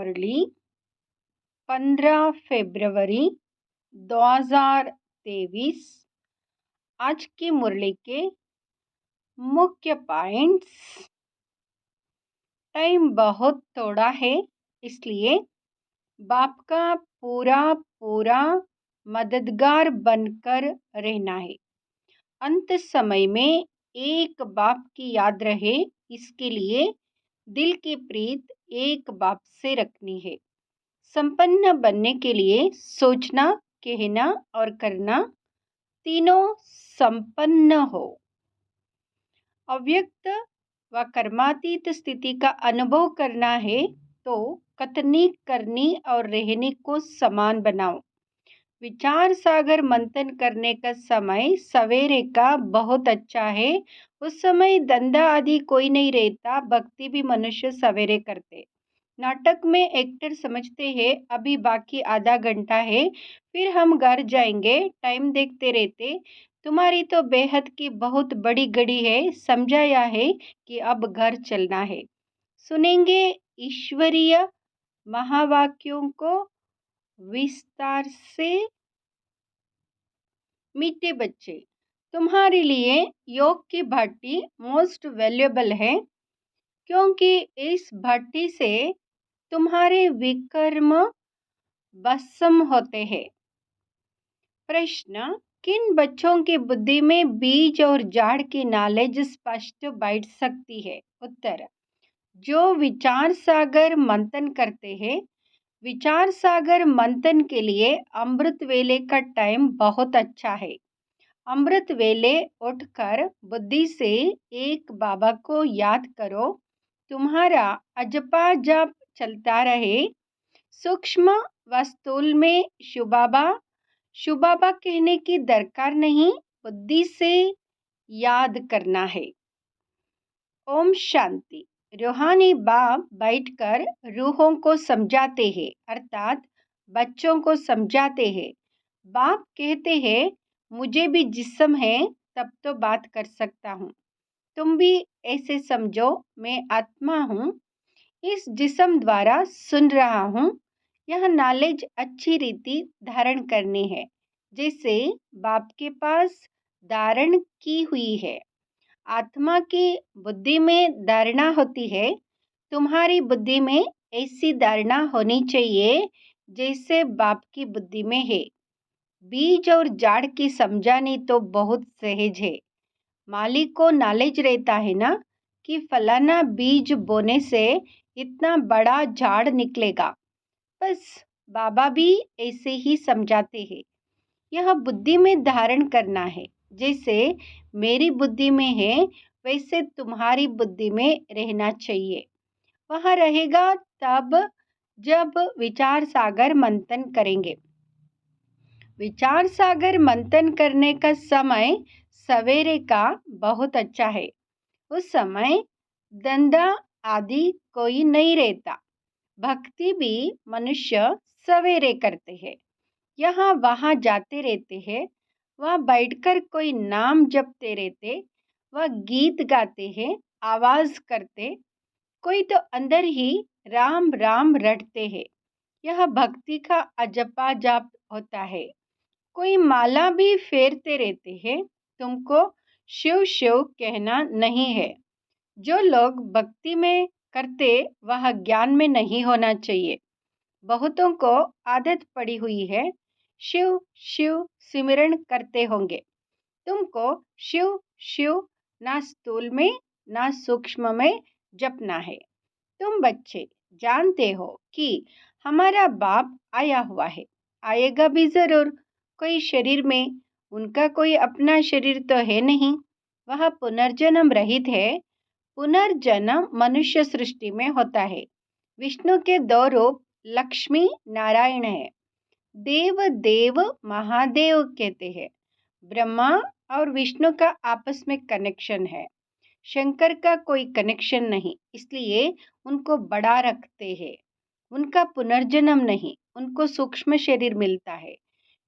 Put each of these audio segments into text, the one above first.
मुरली 15 फरवरी 2023। आज की मुरली के मुख्य पॉइंट्स। टाइम बहुत थोड़ा है, इसलिए बाप का पूरा मददगार बनकर रहना है। अंत समय में एक बाप की याद रहे, इसके लिए दिल की प्रीत एक बाप से रखनी है। संपन्न बनने के लिए सोचना, कहना और करना तीनों संपन्न हो। अव्यक्त व कर्मातीत स्थिति का अनुभव करना है तो कथनी, करनी और रहने को समान बनाओ। विचार सागर मंथन करने का समय सवेरे का बहुत अच्छा है। उस समय धंधा आदि कोई नहीं रहता, भक्ति भी मनुष्य सवेरे करते। नाटक में एक्टर समझते हैं अभी बाकी आधा घंटा है, फिर हम घर जाएंगे, टाइम देखते रहते। तुम्हारी तो बेहद की बहुत बड़ी घड़ी है, समझाया है कि अब घर चलना है। सुनेंगे ईश्वरीय महावाक्यों को विस्तार से। मीठे बच्चे, तुम्हारे लिए योग की भट्टी मोस्ट वैल्यूएबल है, क्योंकि इस भट्टी से तुम्हारे विकर्म भस्म होते हैं। प्रश्न, किन बच्चों की बुद्धि में बीज और जाड़ की नॉलेज स्पष्ट बैठ सकती है? उत्तर, जो विचार सागर मंथन करते हैं। विचार सागर मंथन के लिए अमृत वेले का टाइम बहुत अच्छा है। अमृत वेले उठकर बुद्धि से एक बाबा को याद करो। तुम्हारा अजपा जप चलता रहे। सूक्ष्म व स्थूल में शुबाबा कहने की दरकार नहीं, बुद्धि से याद करना है। ओम शांति। रूहानी बाप बैठकर रूहों को समझाते हैं, अर्थात बच्चों को समझाते हैं। बाप कहते हैं मुझे भी जिस्म है, तब तो बात कर सकता हूँ। तुम भी ऐसे समझो, मैं आत्मा हूँ, इस जिस्म द्वारा सुन रहा हूँ। यह नॉलेज अच्छी रीति धारण करनी है, जैसे बाप के पास धारण की हुई है। आत्मा की बुद्धि में धारणा होती है, तुम्हारी बुद्धि में ऐसी धारणा होनी चाहिए जैसे बाप की बुद्धि में है। बीज और जाड़ की समझानी तो बहुत सहज है। मालिक को नॉलेज रहता है ना कि फलाना बीज बोने से इतना बड़ा झाड़ निकलेगा। बस बाबा भी ऐसे ही समझाते हैं। यह बुद्धि में धारण करना है, जैसे मेरी बुद्धि में है वैसे तुम्हारी बुद्धि में रहना चाहिए। वहाँ रहेगा तब जब विचार सागर मंथन करेंगे। विचार सागर मंथन करने का समय सवेरे का बहुत अच्छा है। उस समय धंधा आदि कोई नहीं रहता। भक्ति भी मनुष्य सवेरे करते हैं। यहाँ वहाँ जाते रहते हैं, वहाँ बैठकर कोई नाम जपते रहते, वह गीत गाते हैं, आवाज करते, कोई तो अंदर ही राम राम रटते हैं। यह भक्ति का अजपा जाप होता है। कोई माला भी फेरते रहते हैं। तुमको शिव शिव कहना नहीं है। जो लोग भक्ति में करते वह ज्ञान में नहीं होना चाहिए। बहुतों को आदत पड़ी हुई है, शिव शिव सिमरण करते होंगे। तुमको शिव शिव ना स्थूल में ना सूक्ष्म में जपना है। तुम बच्चे जानते हो कि हमारा बाप आया हुआ है, आएगा भी जरूर, कोई शरीर में। उनका कोई अपना शरीर तो है नहीं, वह पुनर्जन्म रहित है। पुनर्जन्म मनुष्य सृष्टि में होता है। विष्णु के दो रूप लक्ष्मी नारायण है। देव देव महादेव कहते हैं। ब्रह्मा और विष्णु का आपस में कनेक्शन है। शंकर का कोई कनेक्शन नहीं, इसलिए उनको बड़ा रखते हैं। उनका पुनर्जन्म नहीं, उनको सूक्ष्म शरीर मिलता है।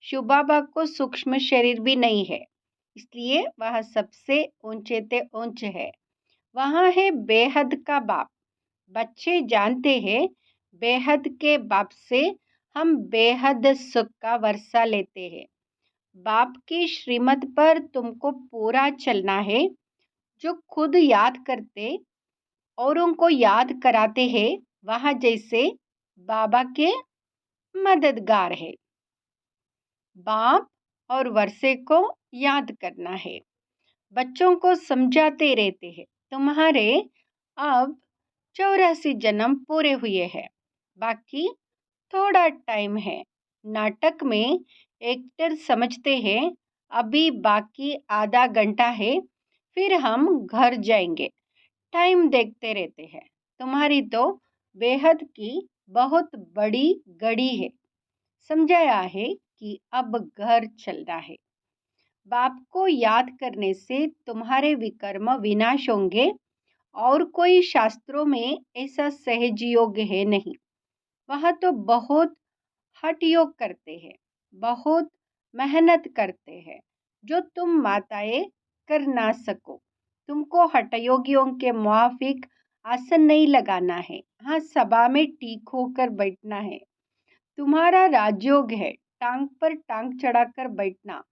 शिव बाबा को सूक्ष्म शरीर भी नहीं है, इसलिए वह सबसे ऊंचे ते ऊंचे है। वहाँ है बेहद का बाप। बच्चे जानते हैं बेहद के बाप से हम बेहद सुख का वर्षा लेते हैं। बाप की श्रीमत पर तुमको पूरा चलना है। जो खुद याद करते औरों को याद कराते हैं, वह जैसे बाबा के मददगार है। बाप और वर्षे को याद करना है। बच्चों को समझाते रहते हैं, तुम्हारे अब 84 जन्म पूरे हुए हैं, बाकी थोड़ा टाइम है। नाटक में एक्टर समझते हैं अभी बाकी आधा घंटा है, फिर हम घर जाएंगे। टाइम देखते रहते हैं। तुम्हारी तो बेहद की बहुत बड़ी घड़ी है। समझाया है कि अब घर चलना है। बाप को याद करने से तुम्हारे विकर्म विनाश होंगे और कोई शास्त्रों में ऐसा सहज योग है नहीं। वह तो बहुत हठ योग करते हैं, बहुत मेहनत करते हैं, जो तुम माताएं कर ना सको। तुमको हठ योगियों के मुआफिक आसन नहीं लगाना है। हाँ, सभा में ठीक होकर बैठना है। तुम्हारा राजयोग है टांग पर टांग चढ़ाकर बैठना।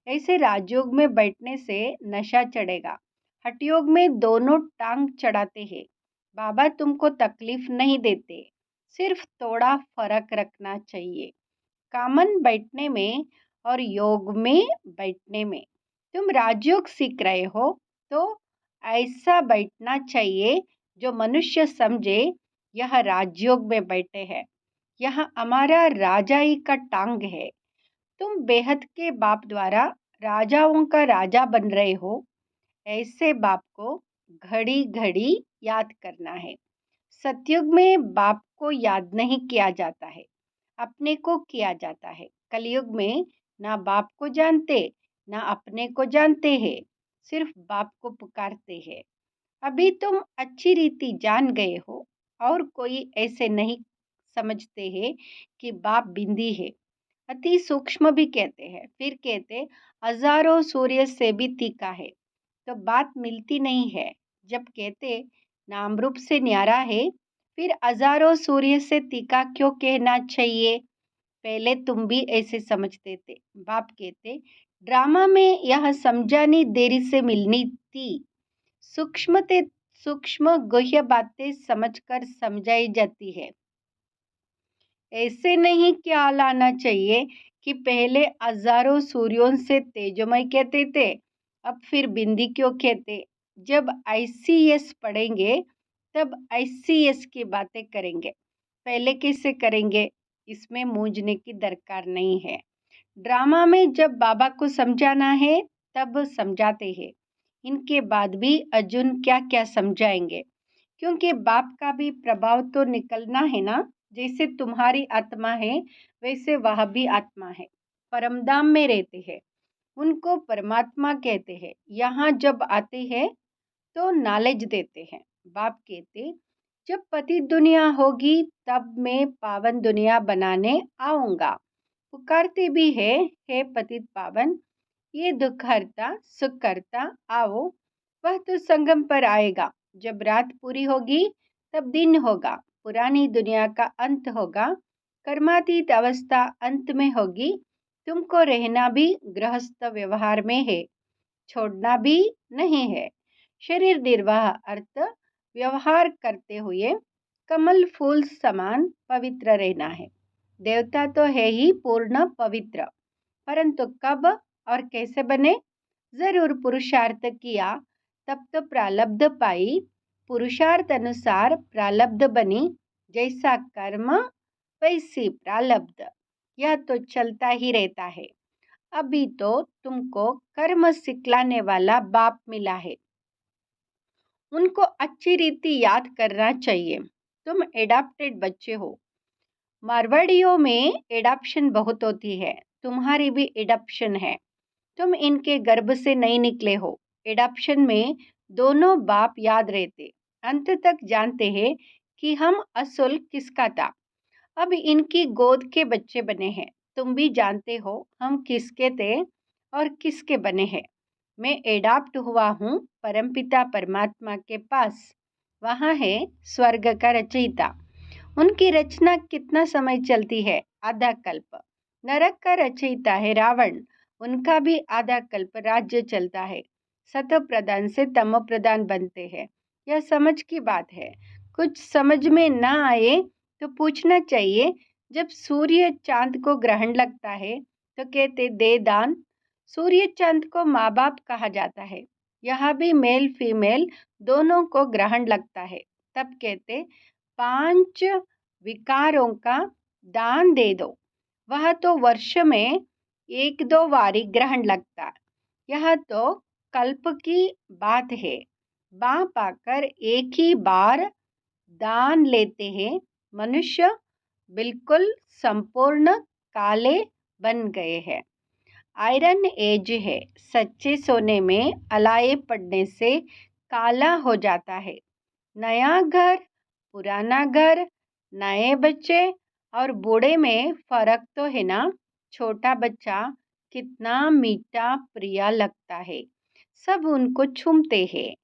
ऐसे राजयोग में बैठने से नशा चढ़ेगा। हठयोग में दोनों टांग चढ़ाते हैं। बाबा तुमको तकलीफ नहीं देते, सिर्फ थोड़ा फर्क रखना चाहिए कामन बैठने में और योग में बैठने में। तुम राजयोग सीख रहे हो तो ऐसा बैठना चाहिए जो मनुष्य समझे यह राजयोग में बैठे हैं। यह हमारा राजाई का टांग है। तुम बेहद के बाप द्वारा राजाओं का राजा बन रहे हो। ऐसे बाप को घड़ी घड़ी याद करना है। सतयुग में बाप को याद नहीं किया जाता है, अपने को किया जाता है। कलयुग में ना बाप को जानते ना अपने को जानते हैं, सिर्फ बाप को पुकारते हैं। अभी तुम अच्छी रीति जान गए हो और कोई ऐसे नहीं समझते हैं कि बाप बिंदी है। अति सूक्ष्म भी कहते हैं, फिर कहते हजारों सूर्य से भी तीखा है। तो बात मिलती नहीं है। जब कहते नाम रूप से न्यारा है, फिर हजारों सूर्य से तीखा क्यों कहना चाहिए? पहले तुम भी ऐसे समझते थे। बाप कहते ड्रामा में यह समझानी देरी से मिलनी थी। सूक्ष्म गुह्य बातें समझकर समझाई जाती है। ऐसे नहीं क्या लाना चाहिए कि पहले हजारों सूर्यों से तेजोमय कहते थे, अब फिर बिंदी क्यों कहते? जब आईसीएस पढ़ेंगे तब आईसीएस की बातें करेंगे। पहले कैसे करेंगे? इसमें मूंझने की दरकार नहीं है। ड्रामा में जब बाबा को समझाना है तब समझाते हैं। इनके बाद भी अर्जुन क्या क्या समझाएंगे, क्योंकि बाप का भी प्रभाव तो निकलना है ना। जैसे तुम्हारी आत्मा है वैसे वह भी आत्मा है, परमधाम में रहते हैं, उनको परमात्मा कहते हैं। यहाँ जब आते हैं तो नॉलेज देते हैं। बाप कहते जब पतित दुनिया होगी तब मैं पावन दुनिया बनाने आऊंगा। पुकारते भी है, हे पतित पावन, ये दुख हरता सुख करता आओ। वह तो संगम पर आएगा। जब रात पूरी होगी तब दिन होगा। पुरानी दुनिया का अंत होगा। कर्मातीत अवस्था अंत में होगी। तुमको रहना भी गृहस्थ व्यवहार में है, छोड़ना भी नहीं है। शरीर निर्वाह अर्थ व्यवहार करते हुए कमल फूल समान पवित्र रहना है। देवता तो है ही पूर्ण पवित्र, परंतु कब और कैसे बने? जरूर पुरुषार्थ किया तब तो प्रालब्ध पाई। पुरुषार्थ अनुसार प्रालब्ध बनी। जैसा कर्म वैसी प्रालब्ध। यह तो चलता ही रहता है। अभी तो तुमको कर्म सिखलाने वाला बाप मिला है, उनको अच्छी रीति याद करना चाहिए। तुम एडाप्टेड बच्चे हो। मारवाड़ियों में एडाप्शन बहुत होती है, तुम्हारी भी एडाप्शन है। तुम इनके गर्भ से नहीं निकले हो। एडाप्शन में दोनों बाप याद रहते, अंत तक जानते हैं कि हम असल किसका था। अब इनकी गोद के बच्चे बने हैं। तुम भी जानते हो हम किसके थे और किसके बने हैं। मैं एडाप्ट हुआ हूँ परमपिता परमात्मा के पास। वहाँ है स्वर्ग का रचयिता। उनकी रचना कितना समय चलती है? आधा कल्प। नरक का रचयिता है रावण, उनका भी आधा कल्प राज्य चलता है। सतो प्रधान से तमो प्रधान बनते हैं, यह समझ की बात है। कुछ समझ में ना आए तो पूछना चाहिए। जब सूर्य चांद को ग्रहण लगता है तो कहते दे दान। सूर्य चांद को माँ बाप कहा जाता है। यहाँ भी मेल फीमेल दोनों को ग्रहण लगता है, तब कहते 5 विकारों का दान दे दो। वह तो वर्ष में 1-2 वारी ग्रहण लगता। यह तो कल्प की बात है। बाँ पाकर एक ही बार दान लेते हैं। मनुष्य बिल्कुल संपूर्ण काले बन गए हैं। आयरन एज है। सच्चे सोने में अलाए पड़ने से काला हो जाता है। नया घर, पुराना घर, नए बच्चे और बूढ़े में फर्क तो है ना। छोटा बच्चा कितना मीठा प्रिय लगता है। सब उनको चूमते हैं,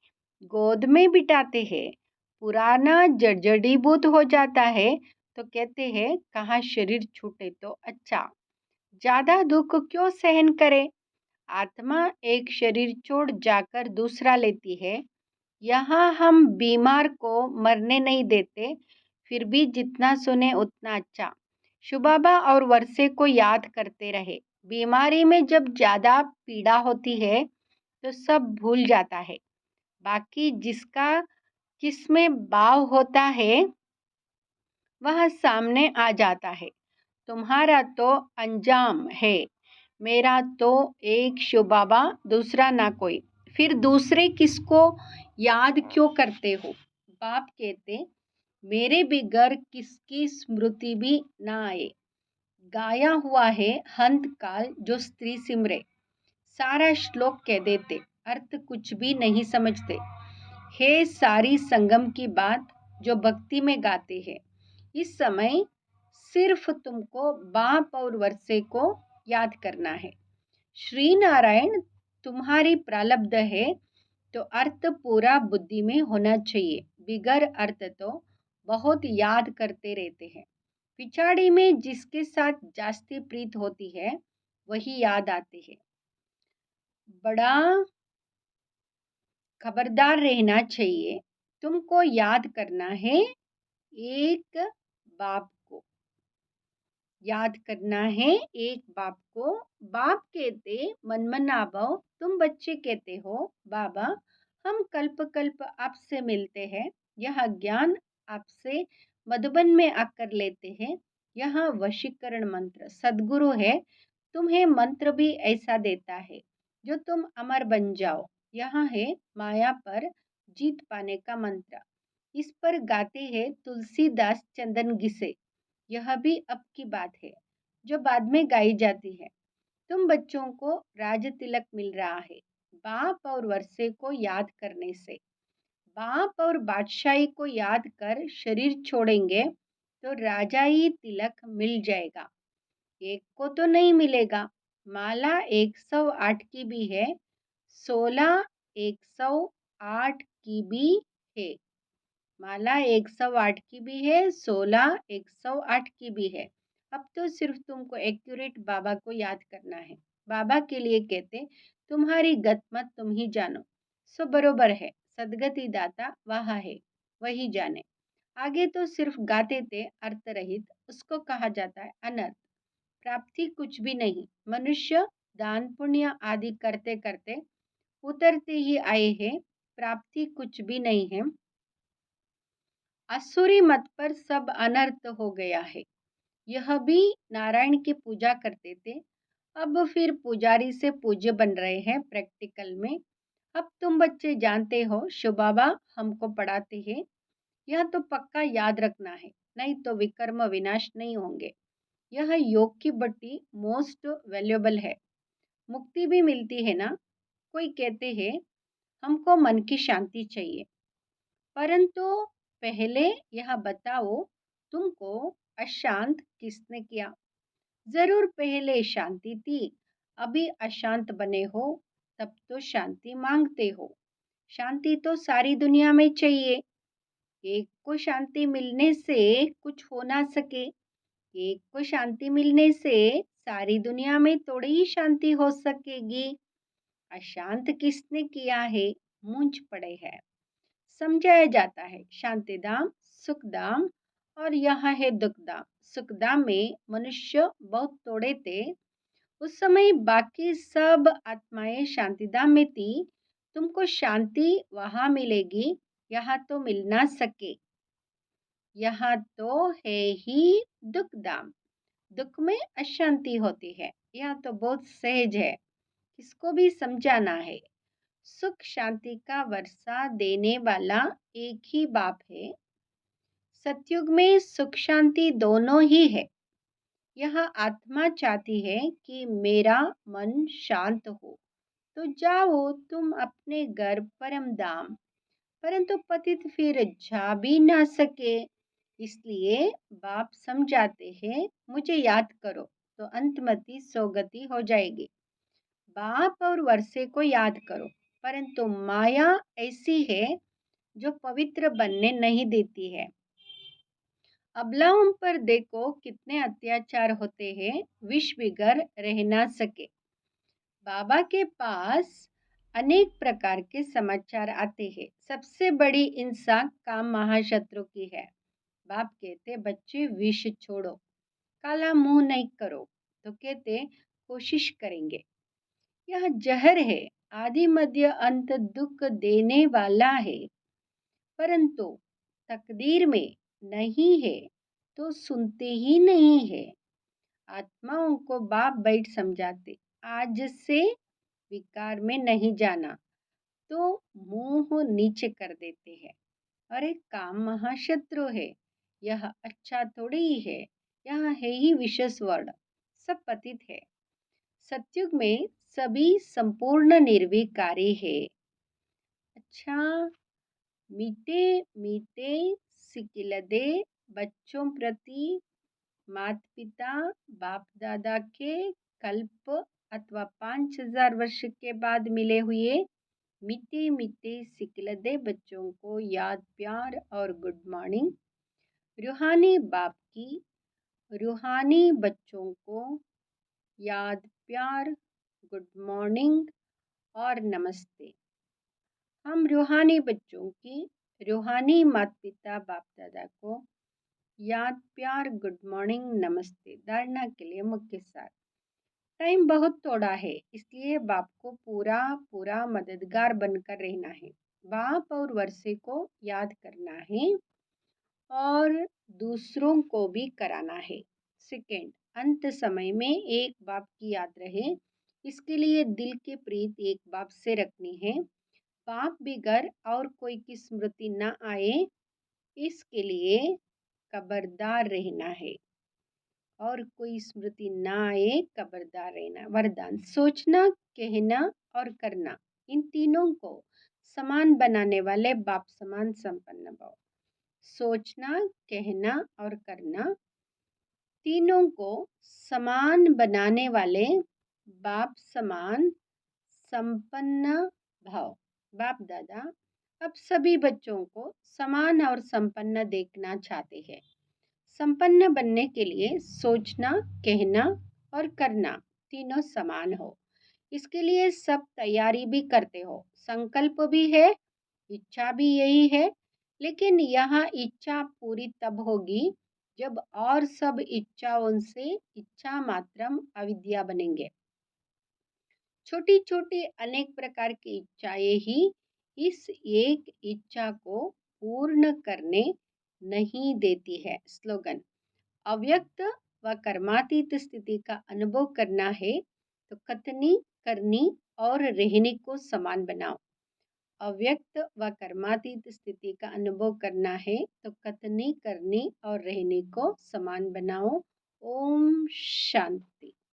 गोद में बिठाते हैं। पुराना जर्जरीभूत हो जाता है तो कहते हैं कहाँ शरीर छूटे तो अच्छा। ज्यादा दुख क्यों सहन करे? आत्मा एक शरीर छोड़ जाकर दूसरा लेती है। यहाँ हम बीमार को मरने नहीं देते, फिर भी जितना सुने उतना अच्छा। शुबाबा और वर्षे को याद करते रहे। बीमारी में जब ज्यादा पीड़ा होती है तो सब भूल जाता है। बाकी जिसका किसमें भाव होता है वह सामने आ जाता है। तुम्हारा तो अंजाम है, मेरा तो एक शुबाबा दूसरा ना कोई। फिर दूसरे किसको याद क्यों करते हो? बाप कहते मेरे बिगर किसकी स्मृति भी ना आए। गाया हुआ है हंत काल जो स्त्री सिमरे। सारा श्लोक कह देते, अर्थ कुछ भी नहीं समझते। हे सारी संगम की बात जो भक्ति में गाते हैं। इस समय सिर्फ तुमको बाप और वर्षे को याद करना है। श्री नारायण तुम्हारी प्रारब्ध है तो अर्थ पूरा बुद्धि में होना चाहिए। बिगर अर्थ तो बहुत याद करते रहते हैं। पिछाड़ी में जिसके साथ जास्ती प्रीत होती है वही याद आते हैं। बड़ा खबरदार रहना चाहिए। तुमको याद करना है एक बाप को। याद करना है एक बाप को। बाप कहते मनमनाभव, तुम बच्चे कहते हो बाबा हम कल्प कल्प आपसे मिलते हैं। यह ज्ञान आपसे मधुबन में आकर लेते हैं। यह वशीकरण मंत्र सदगुरु है, तुम्हें मंत्र भी ऐसा देता है जो तुम अमर बन जाओ। यहाँ है माया पर जीत पाने का मंत्र। इस पर गाते हैं तुलसीदास चंदन घिसे। यह भी अब की बात है जो बाद में गाई जाती है। तुम बच्चों को राज तिलक मिल रहा है बाप और वर्षे को याद करने से। बाप और बादशाही को याद कर शरीर छोड़ेंगे तो राजाई तिलक मिल जाएगा। एक को तो नहीं मिलेगा। माला 108 की भी है, 16 108 की भी है। माला 108 की भी है, 16 108 की भी है। अब तो सिर्फ तुमको एक्यूरेट बाबा को याद करना है। बाबा के लिए कहते तुम्हारी गत मत तुम ही जानो। सो बरोबर है, सदगति दाता वह है, वही जाने। आगे तो सिर्फ गाते थे अर्थ रहित, उसको कहा जाता है अनर्थ। प्राप्ति कुछ भी नहीं। मनुष्य दान पुण्य आदि करते करते उतरते ही आए हैं, प्राप्ति कुछ भी नहीं है। असुरी मत पर सब अनर्थ हो गया है। यह भी नारायण की पूजा करते थे, अब फिर पुजारी से पूज्य बन रहे हैं प्रैक्टिकल में। अब तुम बच्चे जानते हो शुबाबा हमको पढ़ाते हैं। यह तो पक्का याद रखना है, नहीं तो विकर्म विनाश नहीं होंगे। यह योग की बट्टी मोस्ट वैल्यूएबल है। मुक्ति भी मिलती है ना। कोई कहते हैं हमको मन की शांति चाहिए, परंतु पहले यह बताओ तुमको अशांत किसने किया? जरूर पहले शांति थी, अभी अशांत बने हो तब तो शांति मांगते हो। शांति तो सारी दुनिया में चाहिए। एक को शांति मिलने से कुछ हो ना सके, एक को शांति मिलने से सारी दुनिया में थोड़ी ही शांति हो सकेगी। अशांत किसने किया है? मूंझ पड़े हैं। समझाया जाता है शांतिधाम, सुखधाम और यहाँ है दुखधाम। सुखधाम में मनुष्य बहुत थोड़े थे। उस समय बाकी सब आत्माएं शांतिधाम में थी। तुमको शांति वहां मिलेगी, यहाँ तो मिल ना सके। यहाँ तो है ही दुखधाम। दुख में अशांति होती है। यह तो बहुत सहज है, किसको भी समझाना है। सुख शांति का वर्षा देने वाला एक ही बाप है। सतयुग में सुख शांति दोनों ही है। यहाँ आत्मा चाहती है कि मेरा मन शांत हो, तो जाओ तुम अपने घर परम धाम। परंतु पतित फिर जा भी ना सके, इसलिए बाप समझाते हैं मुझे याद करो तो अंतमति सोगति हो जाएगी। बाप और वर्षे को याद करो, परंतु माया ऐसी है जो पवित्र बनने नहीं देती है। अबलाओं पर देखो कितने अत्याचार होते हैं, विष बिगर रह ना सके। बाबा के पास अनेक प्रकार के समाचार आते हैं। सबसे बड़ी हिंसा काम महाशत्रु की है। बाप कहते बच्चे विष छोड़ो, काला मुंह नहीं करो, तो कहते कोशिश करेंगे। यह जहर है, आदि मध्य अंत दुख देने वाला है। परंतु तकदीर में नहीं है तो सुनते ही नहीं है। आत्माओं को बाप बैठ समझाते, आज से विकार में नहीं जाना, तो मुंह नीचे कर देते हैं। अरे काम महाशत्रु है, यह अच्छा थोड़ी ही है, यह है ही विशेष वर्ड, सब पतित है। सतयुग में सभी संपूर्ण निर्विकारी है। अच्छा, मीठे मीठे सिकिलदे बच्चों प्रति माता पिता बाप दादा के कल्प अथवा 5000 वर्ष के बाद मिले हुए मीठे मीठे सिकिलदे बच्चों को याद प्यार और गुड मॉर्निंग। रूहानी बाप की रूहानी बच्चों को याद प्यार, गुड मॉर्निंग और नमस्ते। हम रूहानी बच्चों की रूहानी माता पिता बाप दादा को याद प्यार, गुड मॉर्निंग, नमस्ते। धारणा के लिए मुख्य सार। टाइम बहुत थोड़ा है, इसलिए बाप को पूरा पूरा मददगार बनकर रहना है। बाप और वर्षे को याद करना है और दूसरों को भी कराना है। सेकेंड, अंत समय में एक बाप की याद रहे, इसके लिए दिल की प्रीत एक बाप से रखनी है। बाप बिगर और कोई की स्मृति न आए, इसके लिए खबरदार रहना है। और कोई स्मृति ना आए, खबरदार रहना। वरदान, सोचना, कहना और करना, इन तीनों को समान बनाने वाले बाप समान संपन्न भव। सोचना, कहना और करना, तीनों को समान बनाने वाले बाप समान संपन्न भव। बाप दादा अब सभी बच्चों को समान और संपन्न देखना चाहते हैं। संपन्न बनने के लिए सोचना, कहना और करना तीनों समान हो, इसके लिए सब तैयारी भी करते हो। संकल्प भी है, इच्छा भी यही है, लेकिन यहाँ इच्छा पूरी तब होगी जब और सब इच्छाओं से इच्छा मात्रम अविद्या बनेंगे। छोटी छोटी अनेक प्रकार की इच्छाएं ही इस एक इच्छा को पूर्ण करने नहीं देती है। स्लोगन, अव्यक्त व कर्मातीत स्थिति का अनुभव करना है तो कथनी, करनी और रहने को समान बनाओ। अव्यक्त व कर्मातीत स्थिति का अनुभव करना है तो कथनी, करनी और रहने को समान बनाओ। ओम शांति।